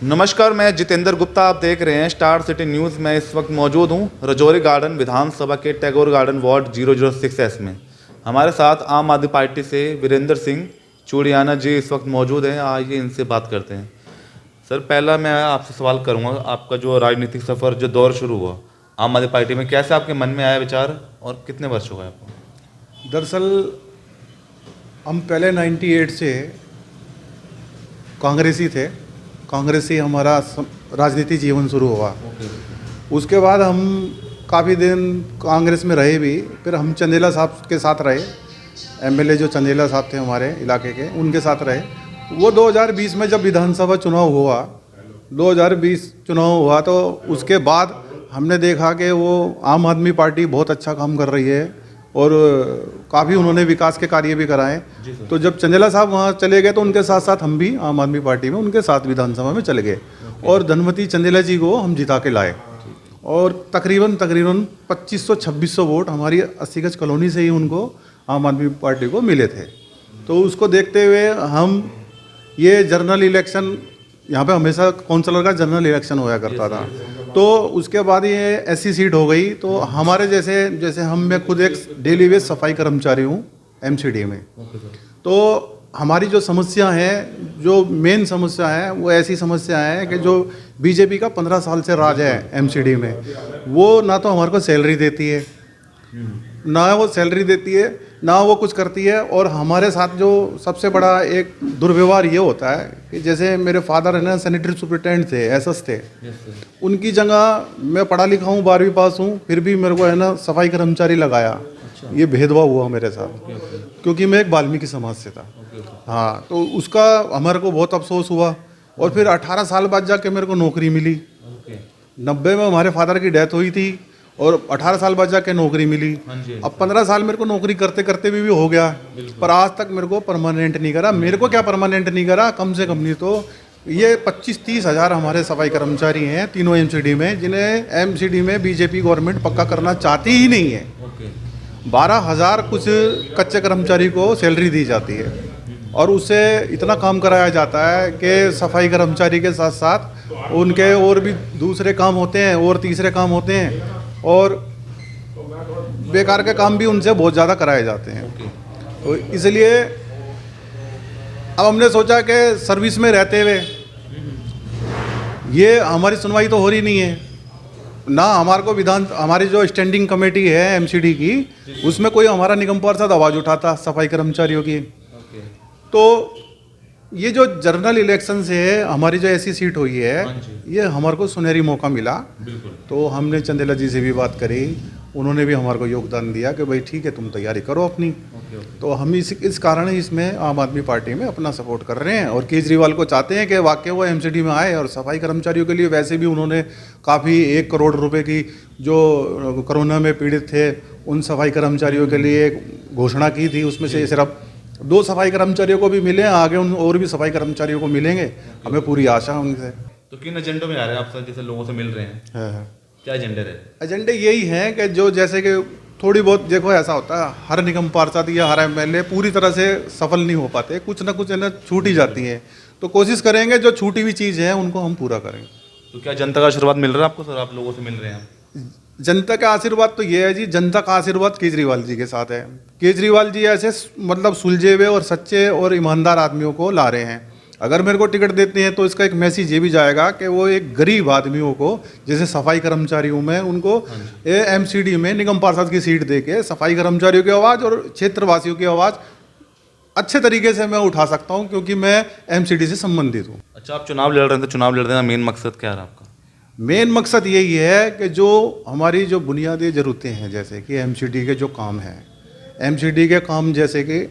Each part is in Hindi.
नमस्कार, मैं जितेंद्र गुप्ता। आप देख रहे हैं स्टार सिटी न्यूज़। मैं इस वक्त मौजूद हूं रजौरी गार्डन विधानसभा के टैगोर गार्डन वार्ड 006S में। हमारे साथ आम आदमी पार्टी से वीरेंद्र सिंह चूड़ियाना जी इस वक्त मौजूद हैं। आइए इनसे बात करते हैं। सर, पहला मैं आपसे सवाल करूंगा, आपका जो राजनीतिक सफ़र जो दौर शुरू हुआ आम आदमी पार्टी में, कैसे आपके मन में आया विचार और कितने वर्ष हो गए आपको? दरअसल हम पहले 98 से कांग्रेसी थे। कांग्रेसी हमारा राजनीति जीवन शुरू हुआ। उसके बाद हम काफ़ी दिन कांग्रेस में रहे भी। फिर हम चंदेला साहब के साथ रहे, एमएलए जो चंदेला साहब थे हमारे इलाके के, उनके साथ रहे। वो 2020 में जब विधानसभा चुनाव हुआ, 2020 चुनाव हुआ, तो उसके बाद हमने देखा कि वो आम आदमी पार्टी बहुत अच्छा काम कर रही है और काफ़ी उन्होंने विकास के कार्य भी कराए। तो जब चंदेला साहब वहाँ चले गए तो उनके साथ साथ हम भी आम आदमी पार्टी में उनके साथ विधानसभा में चले गए और धनमती चंदेला जी को हम जिता के लाए। और तकरीबन 2500-2600 वोट हमारी 80 गज कॉलोनी से ही उनको आम आदमी पार्टी को मिले थे। तो उसको देखते हुए हम ये जनरल इलेक्शन, यहाँ पे हमेशा काउंसलर का जनरल इलेक्शन होया करता था, तो उसके बाद ये ऐसी सीट हो गई। तो हमारे जैसे मैं खुद एक डेली वेज सफाई कर्मचारी हूँ एमसीडी में। तो हमारी जो समस्या है, जो मेन समस्या है, वो ऐसी समस्या है कि जो बीजेपी का 15 साल से राज है एमसीडी में, वो ना तो हमारे को सैलरी देती है, ना वो सैलरी देती है, ना वो कुछ करती है। और हमारे साथ जो सबसे बड़ा एक दुर्व्यवहार ये होता है कि जैसे मेरे फादर है ना, सैनिटरी सुपरिटेंडेंट थे, एसएस थे। उनकी जगह मैं पढ़ा लिखा हूँ, 12वीं पास हूँ, फिर भी मेरे को है ना सफाई कर्मचारी लगाया। ये भेदभाव हुआ मेरे साथ, क्योंकि मैं एक वाल्मीकि समाज से था। हाँ, तो उसका हमारे को बहुत अफसोस हुआ। और फिर 18 साल बाद जाके मेरे को नौकरी मिली। 90 में हमारे फादर की डेथ हुई थी और 18 साल बाद जाके नौकरी मिली। अब 15 साल मेरे को नौकरी करते करते भी हो गया, पर आज तक मेरे को परमानेंट नहीं करा। मेरे को क्या परमानेंट नहीं करा, कम से कम नहीं तो ये 25-30 हज़ार हमारे सफाई कर्मचारी हैं तीनों एमसीडी में, जिन्हें एमसीडी में बीजेपी गवर्नमेंट पक्का करना चाहती ही नहीं है। 12,000 कुछ कच्चे कर्मचारी को सैलरी दी जाती है और उससे इतना काम कराया जाता है कि सफाई कर्मचारी के साथ साथ उनके और भी दूसरे काम होते हैं और तीसरे काम होते हैं और बेकार के काम भी उनसे बहुत ज़्यादा कराए जाते हैं। तो इसलिए अब हमने सोचा कि सर्विस में रहते हुए ये हमारी सुनवाई तो हो रही नहीं है ना। हमारे को हमारी जो स्टैंडिंग कमेटी है एमसीडी की, उसमें कोई हमारा निगम पार्षद आवाज़ उठाता सफाई कर्मचारियों की। तो ये जो जनरल इलेक्शन से हमारी जो ऐसी सीट हुई है, ये हमारे को सुनहरी मौका मिला। तो हमने चंदेला जी से भी बात करी, उन्होंने भी हमारे को योगदान दिया कि भाई ठीक है, तुम तैयारी करो अपनी। तो हम इस कारण इसमें आम आदमी पार्टी में अपना सपोर्ट कर रहे हैं और केजरीवाल को चाहते हैं कि वाकई वो एमसीडी में आए। और सफाई कर्मचारियों के लिए वैसे भी उन्होंने काफ़ी 1 करोड़ रुपए की, जो कोरोना में पीड़ित थे उन सफाई कर्मचारियों के लिए घोषणा की थी। उसमें से सिर्फ 2 सफाई कर्मचारियों को भी मिले, आगे उन और भी सफाई कर्मचारियों को मिलेंगे, हमें पूरी आशा है उनसे। तो किन एजेंडों में आ रहे हैं आप सर, जैसे लोगों से मिल रहे हैं? है क्या एजेंडे रहे? एजेंडे यही हैं कि जो जैसे कि थोड़ी बहुत, देखो ऐसा होता है हर निगम पार्षद या हर एमएलए पूरी तरह से सफल नहीं हो पाते, कुछ ना कुछ है ना छूट ही जाती हैं। तो कोशिश करेंगे जो छूटी हुई चीज़ है उनको हम पूरा करें। तो क्या जनता का आशीर्वाद मिल रहा है आपको सर? आप लोगों से मिल रहे हैं? जनता का आशीर्वाद तो ये है जी, जनता का आशीर्वाद केजरीवाल जी के साथ है। केजरीवाल जी ऐसे मतलब सुलझे हुए और सच्चे और ईमानदार आदमियों को ला रहे हैं। अगर मेरे को टिकट देते हैं तो इसका एक मैसेज ये भी जाएगा कि वो एक गरीब आदमियों को, जैसे सफाई कर्मचारियों में, उनको एमसीडी में निगम पार्षद की सीट देके सफाई कर्मचारियों की आवाज़ और क्षेत्रवासियों की आवाज़ अच्छे तरीके से मैं उठा सकता हूँ, क्योंकि मैं एमसीडी से संबंधित हूँ। अच्छा, आप चुनाव लड़ रहे हैं तो चुनाव लड़ने का मेन मकसद क्या है आपका? मेन मकसद यही है कि जो हमारी जो बुनियादी ज़रूरतें हैं, जैसे कि एमसीडी के जो काम हैं, एमसीडी के काम जैसे कि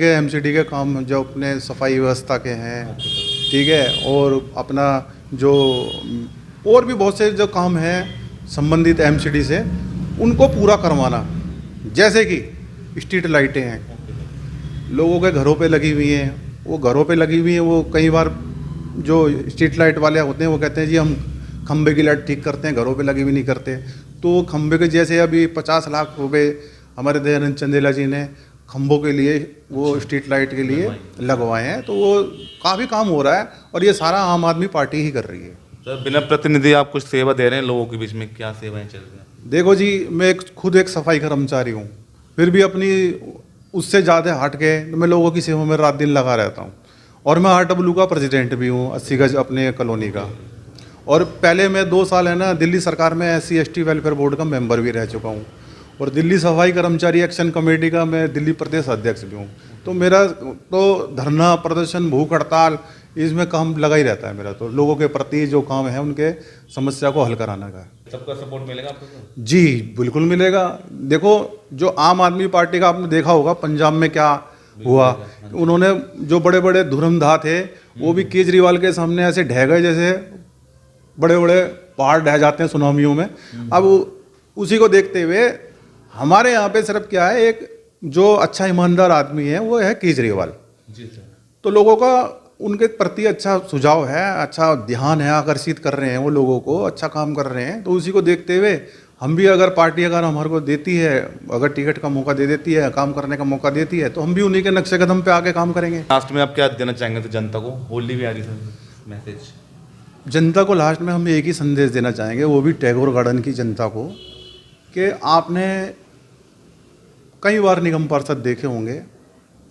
एमसीडी के काम जो अपने सफाई व्यवस्था के हैं, ठीक है, और अपना जो और भी बहुत से जो काम हैं संबंधित एमसीडी से, उनको पूरा करवाना। जैसे कि स्ट्रीट लाइटें हैं, लोगों के घरों पे लगी हुई हैं, वो घरों पे लगी हुई हैं, वो कई बार जो स्ट्रीट लाइट वाले होते हैं वो कहते हैं जी हम खंबे की लाइट ठीक करते हैं, घरों पे लगी हुई नहीं करते। तो खंबे के जैसे अभी 50 लाख रुपए हमारे दयानंद चंदेला जी ने खंभों के लिए, वो स्ट्रीट लाइट के लिए लगवाए हैं। तो वो काफ़ी काम हो रहा है और ये सारा आम आदमी पार्टी ही कर रही है। सर बिना प्रतिनिधि आप कुछ सेवा दे रहे हैं लोगों के बीच में, क्या सेवाएं चल रही हैं? देखो जी, मैं खुद एक सफाई कर्मचारी हूँ, फिर भी अपनी उससे ज़्यादा हट के मैं लोगों की सेवा में रात दिन लगा रहता हूँ। और मैं RW का प्रेसिडेंट भी हूँ, 80 गज अपने कॉलोनी का। और पहले मैं 2 साल है ना दिल्ली सरकार में SC/ST वेलफेयर बोर्ड का मेंबर भी रह चुका हूँ। और दिल्ली सफाई कर्मचारी एक्शन कमेटी का मैं दिल्ली प्रदेश अध्यक्ष भी हूँ। तो मेरा तो धरना प्रदर्शन, भूख हड़ताल, इसमें काम लगा ही रहता है मेरा। तो लोगों के प्रति जो काम है उनके समस्या को हल कराने का। सबका सपोर्ट मिलेगा आपको? जी बिल्कुल मिलेगा। देखो, जो आम आदमी पार्टी का आपने देखा होगा पंजाब में क्या हुआ, उन्होंने जो बड़े बड़े धुरंधा थे वो भी केजरीवाल के सामने ऐसे ढह गए जैसे बड़े बड़े पहाड़ ढह जाते हैं सुनामियों में। अब उसी को देखते हुए हमारे यहाँ पे सिर्फ क्या है, एक जो अच्छा ईमानदार आदमी है वो है केजरीवाल जी सर। तो लोगों का उनके प्रति अच्छा सुझाव है, अच्छा ध्यान है, आकर्षित कर रहे हैं वो लोगों को, अच्छा काम कर रहे हैं। तो उसी को देखते हुए हम भी अगर पार्टी अगर हमारे को देती है, अगर टिकट का मौका दे देती है, काम करने का मौका देती है, तो हम भी उन्हीं के नक्शे कदम पे आके काम करेंगे। लास्ट में आप क्या देना चाहेंगे तो जनता को? होली भी आ रही सर, मैसेज जनता को लास्ट में हम एक ही संदेश देना चाहेंगे, वो भी टैगोर गार्डन की जनता को, कि आपने कई बार निगम पार्षद देखे होंगे।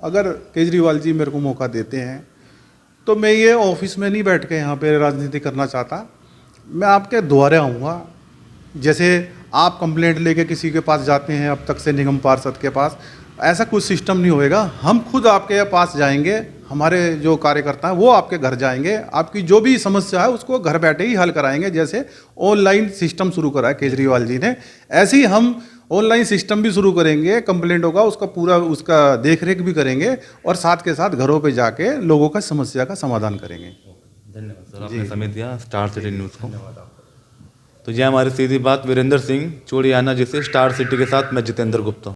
अगर केजरीवाल जी मेरे को मौका देते हैं तो मैं ये ऑफिस में नहीं बैठ के यहाँ पे राजनीति करना चाहता, मैं आपके द्वारे आऊँगा। जैसे आप कंप्लेंट लेके किसी के पास जाते हैं अब तक से निगम पार्षद के पास, ऐसा कुछ सिस्टम नहीं होएगा। हम खुद आपके पास जाएंगे, हमारे जो कार्यकर्ता हैं वो आपके घर जाएंगे, आपकी जो भी समस्या है उसको घर बैठे ही हल कराएंगे। जैसे ऑनलाइन सिस्टम शुरू करा है केजरीवाल जी ने, ऐसे ही हम ऑनलाइन सिस्टम भी शुरू करेंगे कंप्लेंटों का, उसका पूरा उसका देख रेख भी करेंगे और साथ के साथ घरों पे जाके लोगों का समस्या का समाधान करेंगे। धन्यवाद सर, आपने समय दिया स्टार सिटी न्यूज़ को। तो ये हमारी सीधी बात वीरेंद्र सिंह चोड़ियाना जी से, स्टार सिटी के साथ मैं जितेंद्र गुप्ता।